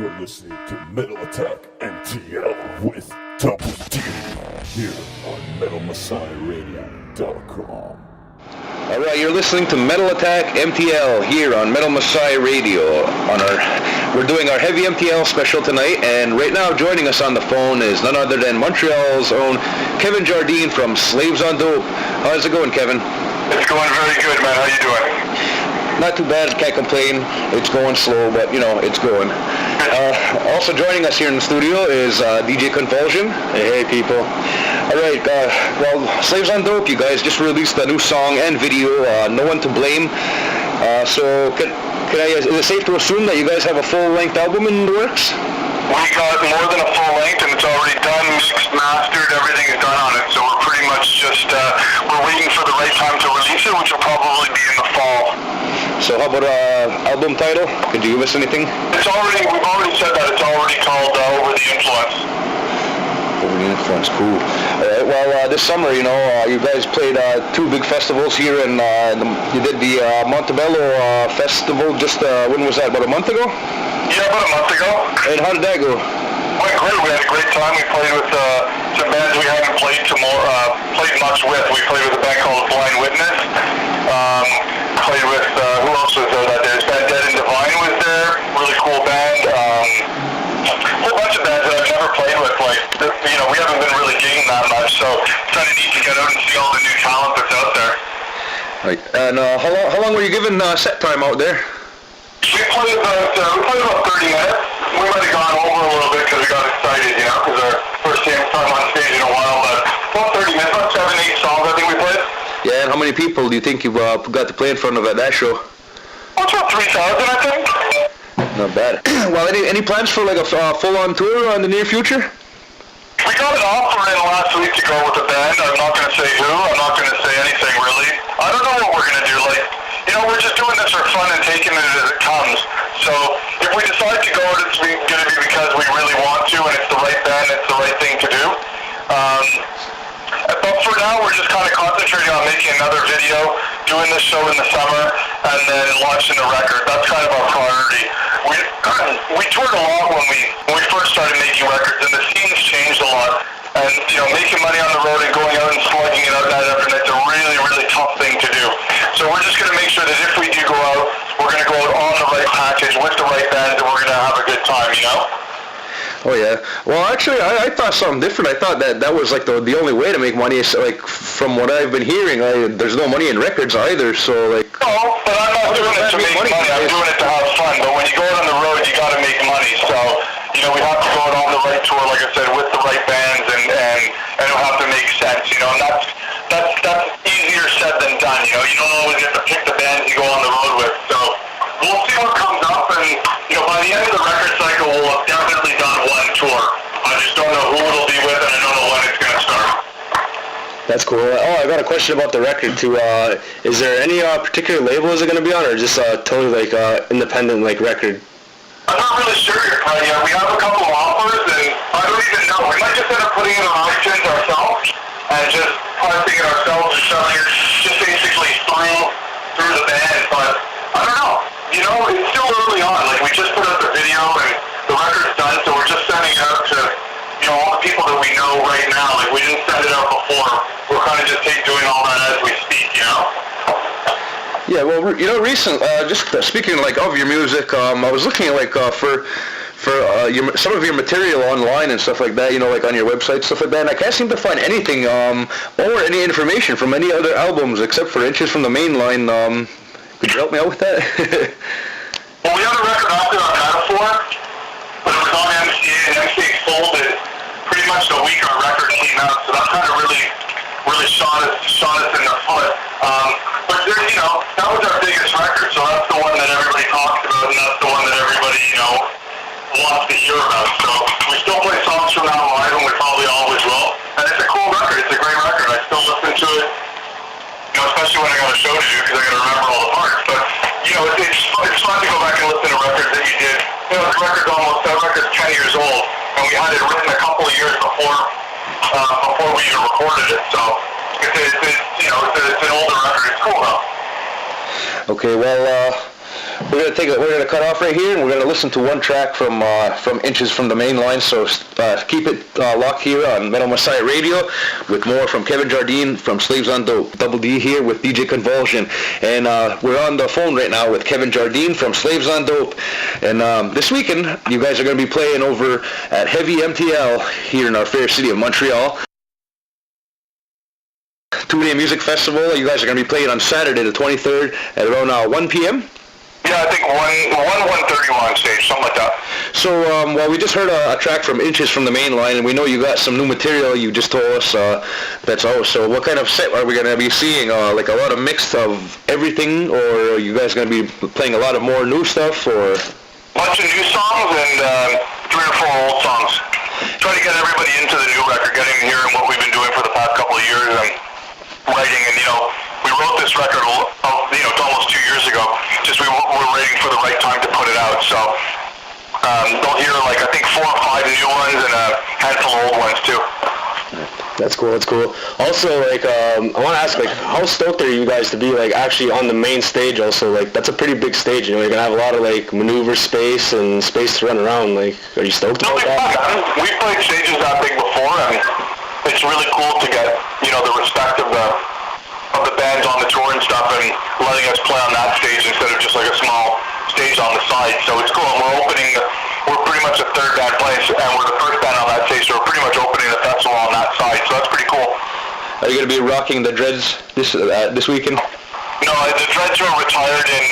You're listening to Metal Attack MTL with Double D here on MetalMessiahRadio.com. Alright, you're listening to Metal Attack MTL here on Metal Messiah Radio. We're doing our heavy MTL special tonight, and right now joining us on the phone is none other than Montreal's own Kevin Jardine from Slaves on Dope. How's it going, Kevin? It's going very good, man. How you doing? Not too bad, can't complain. It's going slow, but it's going. Also joining us here in the studio is DJ Convulsion. Hey people. Alright, well, Slaves on Dope, you guys just released a new song and video, No One to Blame. So is it safe to assume that you guys have a full-length album in the works? We got more than a full length, and it's already done, mixed, mastered, everything is done on it. So we're pretty much just, we're waiting for the right time to release it, which will probably be in the fall. So how about album title? Could you give us anything? We've already said that. It's already called Over the Influence. Over the Influence, cool. Alright, well, this summer, you guys played two big festivals here, and you did the Montebello Festival just, when was that, about a month ago? Yeah, about a month ago. And how did that go? Went great. We had a great time. We played with some bands we haven't played much with. We played with a band called Blind Witness. Played with, who else was there that day? Band Dead and Divine was there. Really cool band. A whole bunch of bands that I've never played with. We haven't been really gigging that much, so it's kind of neat to get out and see all the new talent that's out there. Right. And how long were you given set time out there? We played about 30 minutes. We might have gone over a little bit because we got excited, because our first time on stage in a while, but about 30 minutes, about 7-8 songs I think we played. Yeah, and how many people do you think you got to play in front of at that show? About 3,000, I think. Not bad. Well, any plans for like a full-on tour in the near future? We got an offer in last week to go with the band. I'm not going to say who. I'm not going to say anything, really. I don't know what we're going to do. We're just doing this for fun and taking it as it comes. So if we decide to go, it's going to be because we really want to, and it's the right band, it's the right thing to do. But for now, we're just kind of concentrating on making another video, doing this show in the summer, and then launching the record. That's kind of our priority. We toured a lot when we first started making records, and the scene's changed a lot. And, making money on the road and going out and slugging it out night after night is a really, really tough thing to do. So we're just going to make sure that if we do go out, we're going to go out on the right package with the right band, and we're going to have a good time, Oh yeah. Well, actually, I thought something different. I thought that was like the only way to make money. Is from what I've been hearing, there's no money in records either. So like. No, but I'm not doing it to make money. I'm doing it to have fun. But when you go out on the road, you got to make money. So we have to go out on the right tour, like I said, with the right bands, and it'll have to make sense. And that's easier said than done. You don't always get to pick the bands you go on the road with. So we'll see what comes up, and by the end of the record cycle, we'll have definitely done one tour. I just don't know who it'll be with, and I don't know when it's going to start. That's cool. Oh, I got a question about the record too. Is there any particular label is it going to be on, or just totally independent record? I'm not really sure yet. We have a couple of offers, and I don't even know. We might just end up putting it on iTunes ourselves and just pricing it ourselves and selling it just basically through the band. But I don't know. It's still early on. We just put out the video and the record's done, so we're just sending it out to all the people that we know right now. We didn't send it out before. We're kind of just doing all that as we speak. Yeah, well, just speaking of your music, I was looking at for some of your material online and stuff like that, on your website, stuff like that, and I can't seem to find anything or any information from any other albums except for Inches from the Main Line. Could you help me out with that? Well, we had a record out there on Metaphor, but it was on MCA, and MCA folded pretty much the week our record came out, so that kind of really shot us in the foot. But that was our biggest record, so that's the one that everybody talks about, and that's the one that everybody, wants to hear about. So we still play songs from that live, and we probably always will. And it's a cool record. It's a great record. I still listen to it, especially when I got a show to do, because I got to remember all the parts. But, it's fun to go back and listen to records that you did. That record's 10 years old, and we had it written a couple of years before we even recorded it. So it's an older record. It's cool though. Okay, well, we're gonna cut off right here, and we're gonna listen to one track from Inches from the Main Line. So keep it locked here on Metal Messiah Radio with more from Kevin Jardine from Slaves on Dope. Double D here with DJ Convulsion, and we're on the phone right now with Kevin Jardine from Slaves on Dope. And this weekend, you guys are gonna be playing over at Heavy MTL here in our fair city of Montreal. 2-day music festival. You guys are going to be playing on Saturday the 23rd at around 1 p.m.? Yeah, I think 1:30 on stage, something like that. So, well, we just heard a track from Inches from the Main Line, and we know you got some new material you just told us that's out. So what kind of set are we going to be seeing? Like a lot of mix of everything, or are you guys going to be playing a lot of more new stuff, or? Bunch of new songs and 3 or 4 old songs. Try to get everybody into the new record, get them hearing what we've been doing for the past couple of years and writing. And, we wrote this record, it's almost 2 years ago. Just we were waiting for the right time to put it out. So they'll hear, I think 4 or 5 new ones and a handful of old ones, too. That's cool. Also, I want to ask, how stoked are you guys to be, actually on the main stage also? That's a pretty big stage, you're going to have a lot of, maneuver space and space to run around. Are you stoked about that? We've played stages that big before, and it's really cool to get, the respect of the bands on the tour and stuff, and letting us play on that stage instead of just a small stage on the side. So it's cool, and we're pretty much the third band playing, and we're the first band on that stage, so we're pretty much opening the festival on that side, so that's pretty cool. Are you going to be rocking the dreads this weekend? No, the dreads were retired in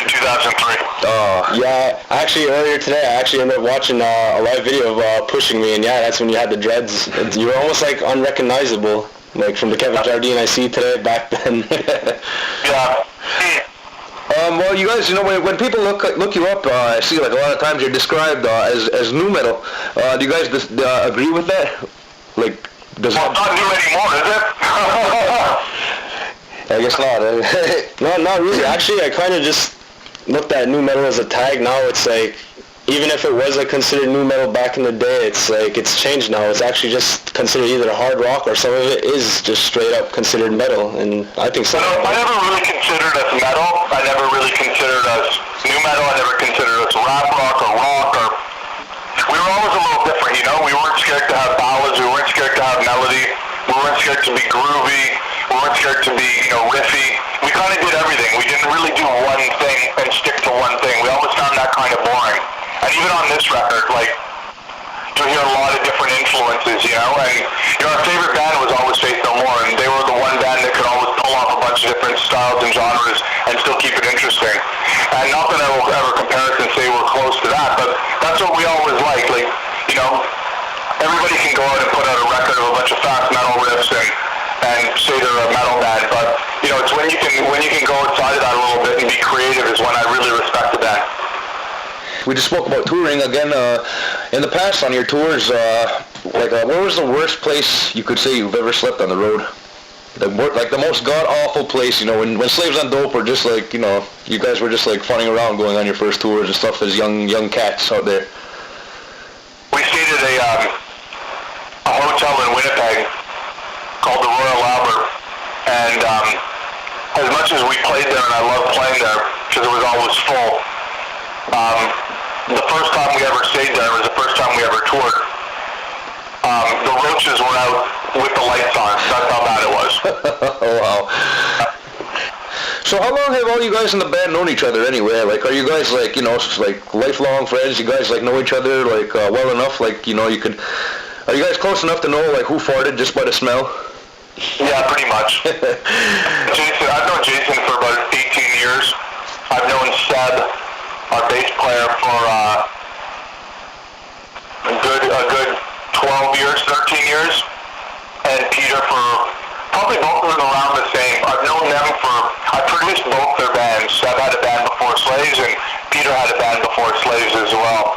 2003. Oh. Yeah, actually earlier today, I ended up watching a live video of Pushing Me, and yeah, that's when you had the dreads. You were almost unrecognizable, from the Kevin Jardine I see today back then. Yeah. Well, you guys, when people look you up, I see a lot of times you're described as nu metal. Do you guys agree with that? It's not new anymore, is it? I guess not. No, not really. Actually, I kind of just looked at nu metal as a tag. Now it's even if it was considered nu metal back in the day, it's changed now. It's actually just considered either hard rock, or some of it is just straight up considered metal. And I think so. I never really considered us metal. I never really considered us nu metal. I never considered us rap rock or rock. We were always a little different, We weren't scared to have ballads. We weren't scared to have melody. We weren't scared to be groovy. We weren't scared to be, riffy. We kind of did everything. We didn't really do one thing and stick to one thing. We always found that kind of boring. And even on this record, you hear a lot of different influences, And, our favorite band was always Faith No More, and they were the one band that could always pull off a bunch of different styles and genres and still keep it interesting. And not that I will ever compare us and say we're close to that, but that's what we always like. Everybody can go out and put out a record of a bunch of fast metal riffs and say they're a metal band, but, it's when you can go outside of that a little bit and be creative is when I really respect the band. We just spoke about touring again. In the past on your tours, where was the worst place you could say you've ever slept on the road? The most god-awful place, when Slaves on Dope were just you guys were just funning around going on your first tours and stuff as young cats out there. We stayed at a hotel in Winnipeg called the Royal Albert, and as much as we played there, and I loved playing there because it was always full, the first time we ever stayed there was the first time we ever toured. The roaches were out with the lights on. That's how bad it was. Oh, wow. So how long have all you guys in the band known each other anyway? Are you guys lifelong friends? You guys know each other well enough? You could. Are you guys close enough to know who farted just by the smell? Yeah, pretty much. Jason, I've known Jason for about 18 years. I've known Seb, our bass player, for a good 12 years, 13 years, and Peter for probably both of them around the same. I've known them I produced both their bands. Seb had a band before Slaves, and Peter had a band before Slaves as well,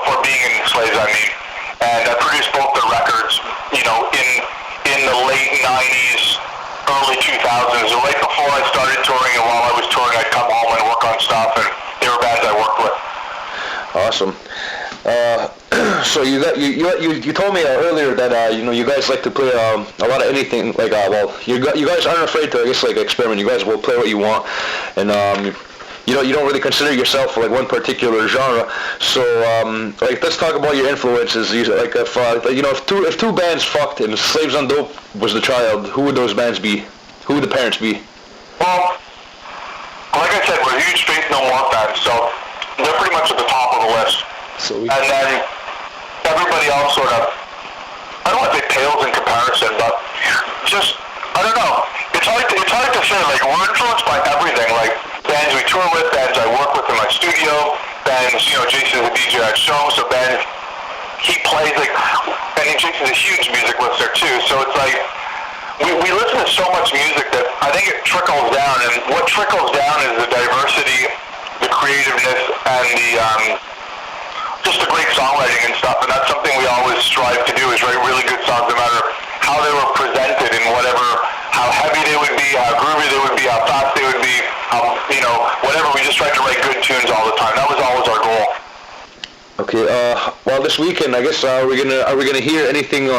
before being in Slaves, I mean. And I produced both their records, in the late 90s, early 2000s. Right before I started touring, and while I was touring, I'd come home and work on stuff, and they were bands I worked with. Awesome. So you told me earlier that you guys like to play a lot of anything. You guys aren't afraid to experiment. You guys will play what you want, and you don't really consider yourself like one particular genre. So like let's talk about your influences. Like if if two bands fucked and Slaves on Dope was the child, who would those bands be? Who would the parents be? Well, like I said, we're a huge Faith No More fans, so they're pretty much at the top of the list. And then everybody else sort of, I don't want to say pales in comparison, but just, I don't know. It's hard to say. Like, we're influenced by everything. Like, bands we tour with, bands I work with in my studio, bands, Jason's a DJ at shows, so bands he plays, like, and Jason's a huge music listener too, so it's like, we listen to so much music that I think it trickles down, and what trickles down is the diversity, the creativeness, and just the great songwriting and stuff, and that's something we always strive to do, is write really good songs no matter how they were presented and how heavy they would be, how groovy they would be, how fast they would be, whatever, we just tried to write good tunes all the time. That was always our goal. Okay, well this weekend, I guess, are we gonna hear anything,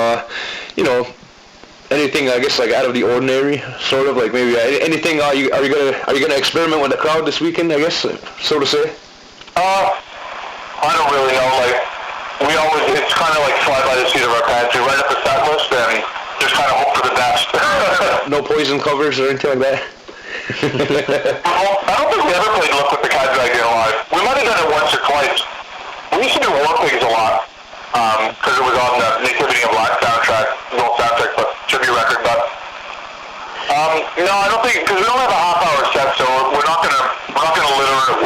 anything, I guess, like out of the ordinary, sort of, like maybe anything? Are you gonna experiment with the crowd this weekend, I guess, so to say? I don't really know. Like, it's kind of like fly by the seat of our pants. We write up a set list and just kind of hope for the best. No Poison covers or anything like that? Well, I don't think we ever played Look What the Cat Dragged In live. We might have done it once or twice. We used to do War Pigs a lot, because it was on the Nativity of Life soundtrack, the old soundtrack, but tribute record, but no, I don't think, because we don't have a half-hour set, so we're not gonna litter it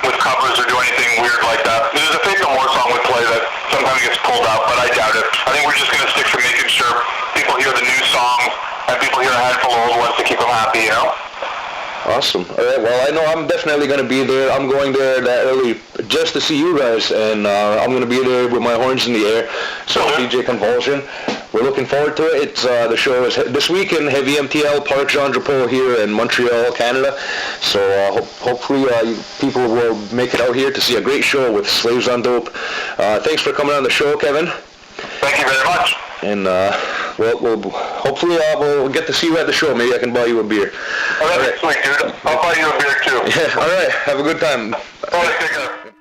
with covers or do anything weird like that. There's a Faith No More song we play that sometimes gets pulled out, but I doubt it. I think we're just gonna stick to making sure people hear the new songs and people hear a handful of old ones to keep them happy, Awesome. All right. Well, I know I'm definitely going to be there. I'm going there that early just to see you guys, and I'm going to be there with my horns in the air. So DJ Convulsion, we're looking forward to it. It's the show is this weekend, Heavy MTL, Parc Jean Drapeau here in Montreal, Canada. So hopefully people will make it out here to see a great show with Slaves on Dope. Thanks for coming on the show, Kevin. Thank you very much. And we'll hopefully we'll get to see you at the show. Maybe I can buy you a beer. Oh, that's sweet, dude. I'll buy you a beer too. Yeah. All right. Have a good time. All right, take care.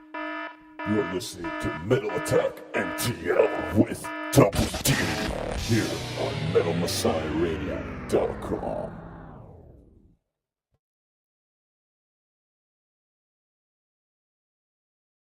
You're listening to Metal Attack MTL with Double D here on MetalMessiahRadio.com.